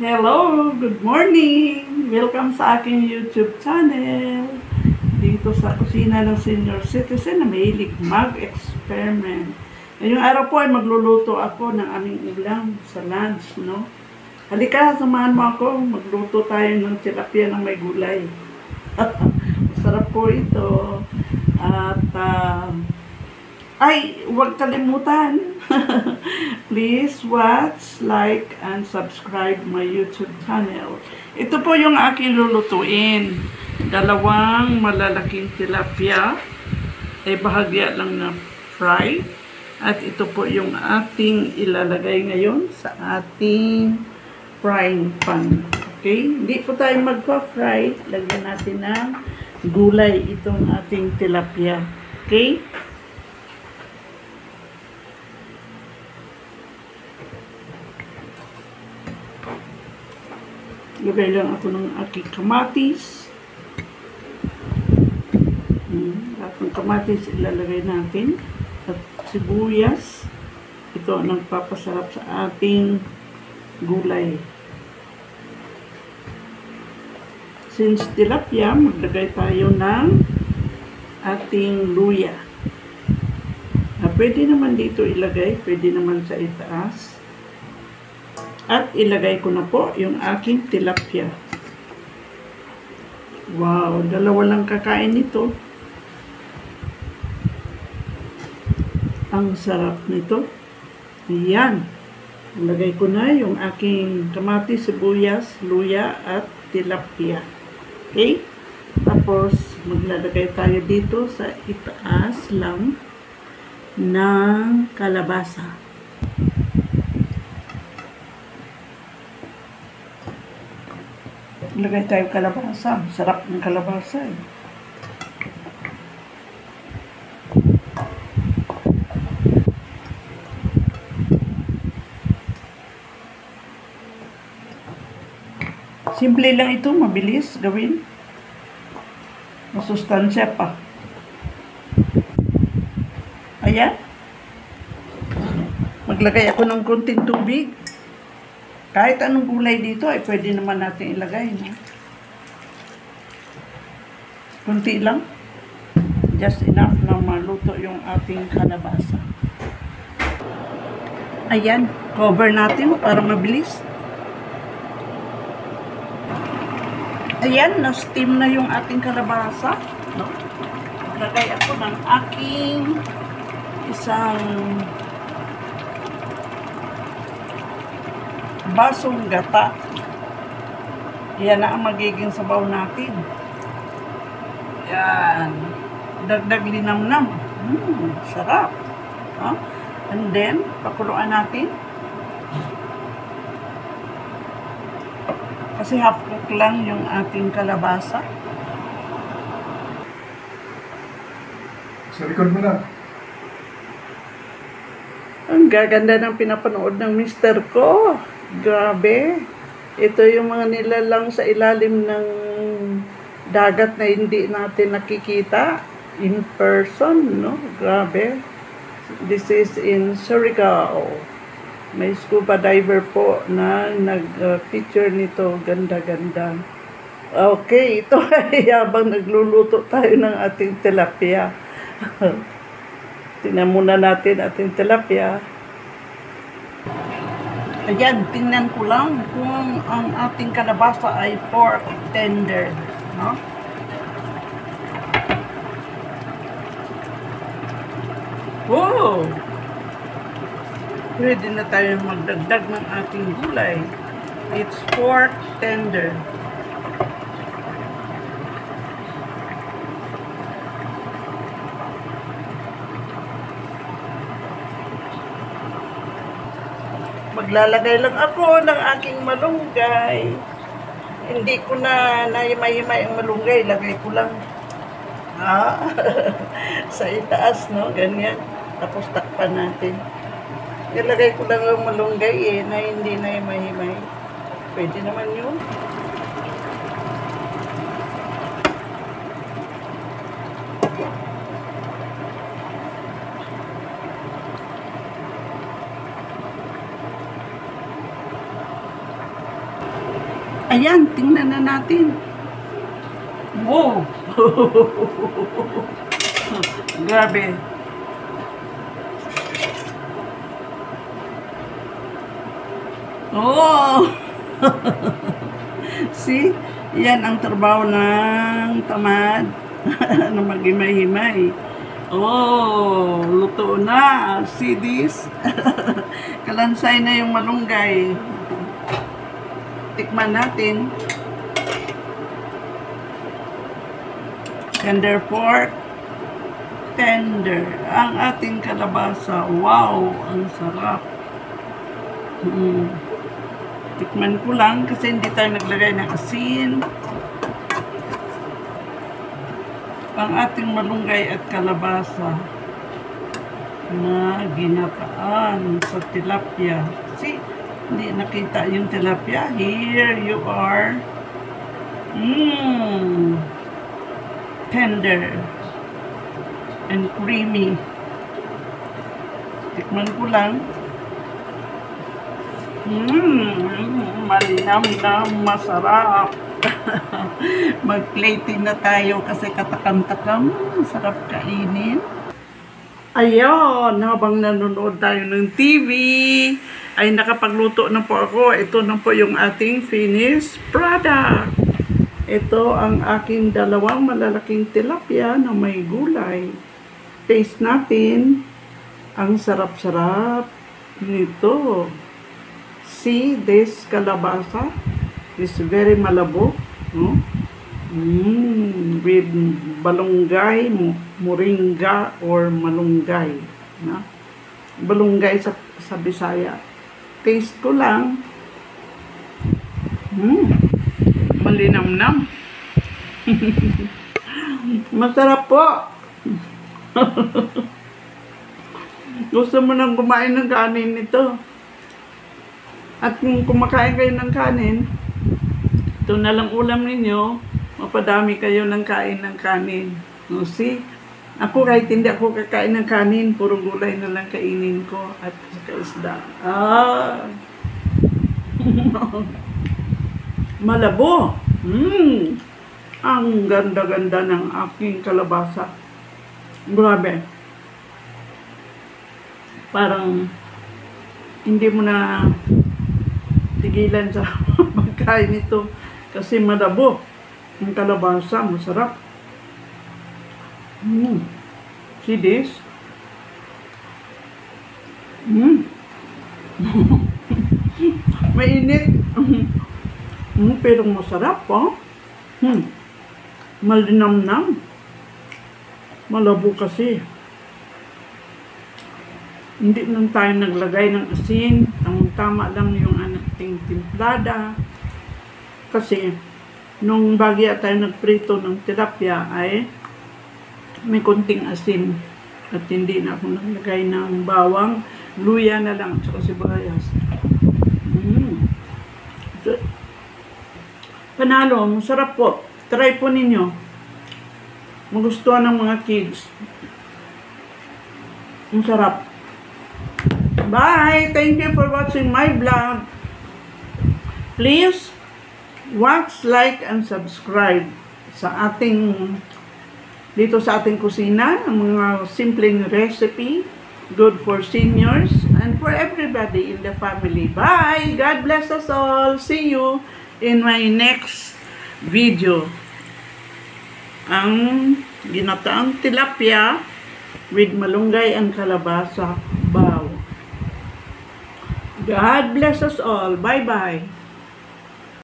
Hello! Good morning! Welcome sa aking YouTube channel. Dito sa kusina ng senior citizen na mahilig mag-experiment. Ngayong araw po ay magluluto ako ng aming ulam sa lunch, no? Halika, samahan mo ako. Magluto tayo ng tilapia ng may gulay. Masarap po ito. At, huwag kalimutan. Please watch, like, and subscribe my YouTube channel. Ito po yung aking lulutuin. Dalawang malalaking tilapia. Ay bahagya lang na fry. At ito po yung ating ilalagay ngayon sa ating frying pan. Okay? Hindi po tayo magpa-fry. Lagyan natin ng gulay itong ating tilapia. Okay? Lagay lang ako ng aking kamatis. Lahat ng kamatis ilalagay natin. At sibuyas. Ito ang nagpapasarap sa ating gulay. Since tilapia, maglagay tayo ng ating luya. Pwede naman dito ilagay, pwede naman sa itaas. At ilagay ko na po yung aking tilapia. Wow, dalawa lang kakain nito. Ang sarap nito. Ayan. Ilagay ko na yung aking kamatis, sibuyas, luya, at tilapia. Okay? Tapos, maglalagay tayo dito sa itaas lang ng kalabasa. Lagay tayo kalabasa. Sarap ng kalabasa eh. Simple lang ito, mabilis gawin. Masustansya pa. Ayan. Maglagay ako ng konting tubig. Kahit anong gulay dito ay pwede naman natin ilagay. No? Kunti lang. Just enough na maluto yung ating kalabasa. Ayan. Cover natin para mabilis. Ayan. Na-steam na yung ating kalabasa. No? Lagay ako ng aking isang basong gata. Yan na ang magiging sabaw natin. Yan. Dagdag linamnam. Sarap. Huh? And then, pakuluan natin. Kasi half cook lang yung ating kalabasa. Sa likod mo na. Ang gaganda ng pinapanood ng mister ko. Grabe. Ito yung mga nilalang sa ilalim ng dagat na hindi natin nakikita in person, no? Grabe. This is in Surigao. May scuba diver po na nag-feature nito. Ganda-ganda. Okay, ito ay habang nagluluto tayo ng ating tilapia. Tingnan muna natin ating tilapia. Ayan, tingnan ko lang kung ang ating kalabasa ay pork tender. No? Wow! Pwede na tayo magdagdag ng ating gulay. It's pork tender. Maglalagay lang ako ng aking malunggay. Hindi ko na nahimay-himay ang malunggay. Lagay ko lang sa itaas, no? Ganyan. Tapos takpan natin. Nilagay ko lang ang malunggay na hindi nahimay-himay. Pwede naman yun. Ayan, tingnan na natin. Wow! Grabe. Oh! See? Yan ang trabaho ng tamad na maghimay-himay. Oh, luto na. See this? Kalansay na yung malunggay. Tikman natin. Tender pork. Tender. Ang ating kalabasa. Wow, ang sarap. Tikman ko lang kasi hindi tayo naglagay ng asin. Ang ating malunggay at kalabasa na ginataan sa tilapia. See, hindi nakita yung tilapia. Here you are. Tender and creamy. Tikman ko lang. Malinam-nam, masarap. Mag-plating na tayo kasi katakam-takam. Sarap kainin. Ayun, habang nanonood tayo ng TV, ay nakapagluto na po ako. Ito na po yung ating finished product. Ito ang aking dalawang malalaking tilapia na may gulay. Taste natin. Ang sarap-sarap nito. See this kalabasa? It's very malabo, no? With balunggay, moringa, or malunggay. No? Balunggay sa Bisaya. Taste ko lang. Malinamnam. Masarap po. Gusto mo nang kumain ng kanin nito? At kung kumakain kayo ng kanin, ito na lang ulam ninyo, mapadami kayo ng kain ng kanin. No, see? Ako kahit hindi ako kakain ng kanin, puro gulay na lang kainin ko at isda. Malabo. Ang ganda-ganda ng aking kalabasa. Grabe. Parang hindi mo na tigilan sa pagkain ito kasi malabo. Ang kalabasa, masarap. See this? Mainit. Pero masarap, oh. Malinamnam. Malabo kasi. Hindi lang tayo naglagay ng asin. Tama lang yung ating timplada. Kasi, nung bagya tayo nagprito ng tilapia ay may konting asin. At hindi na ako naglagay ng bawang. Luya na lang. Tsaka sibuyas. Panalo. Masarap po. Try po ninyo. Magustuhan ng mga kids. Masarap. Bye! Thank you for watching my vlog. Please watch, like, and subscribe sa ating dito sa ating kusina. Ang mga simpleng recipe, good for seniors and for everybody in the family. Bye! God bless us all. See you in my next video. Ang ginataang tilapia with malunggay and kalabasa. Wow! God bless us all. Bye-bye.